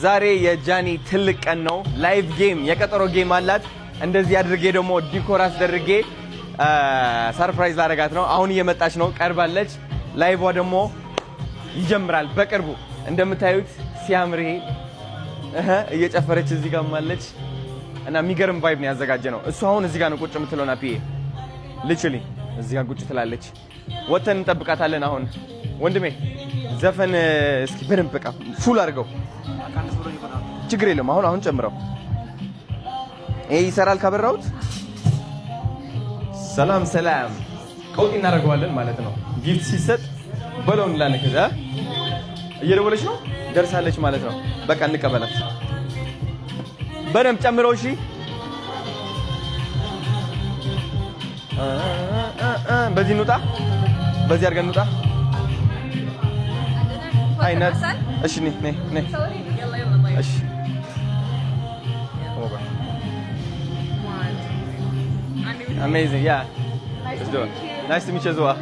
ዛሬ የጃኒ ትልቅ ቀን ነው። ላይቭ ጌም የቀጠሮ ጌም አላት። እንደዚህ አድርጌ ደግሞ ዲኮር አስደርጌ ሰርፕራይዝ ላደርጋት ነው። አሁን እየመጣች ነው፣ ቀርባለች። ላይቭዋ ደግሞ ይጀምራል በቅርቡ። እንደምታዩት ሲያምር ይሄ እየጨፈረች እዚህ ጋር ማለች እና የሚገርም ቫይብ ነው ያዘጋጀ ነው። እሱ አሁን እዚህ ጋር ነው ቁጭ የምትለውና ፒኤ ሊትራሊ እዚህ ጋር ቁጭ ትላለች። ወተን እንጠብቃታለን። አሁን ወንድሜ ዘፈን እስኪ በደንብ በቃ ፉል አድርገው፣ ችግር የለም። አሁን ጨምረው። ይሄ ይሰራል ካበራሁት። ሰላም ሰላም፣ ቀውጢ እናደርገዋለን ማለት ነው። ጊፍት ሲሰጥ በለው እንላለን። ከዛ እየደወለች ነው፣ ደርሳለች ማለት ነው። በቃ እንቀበላት። በደንብ ጨምረው። እሺ በዚህ እንውጣ፣ በዚህ አድርገን እንውጣ። አይነት እሺ፣ ነይ እሺ። Amazing, yeah. Let's do it. Nice to meet you as well.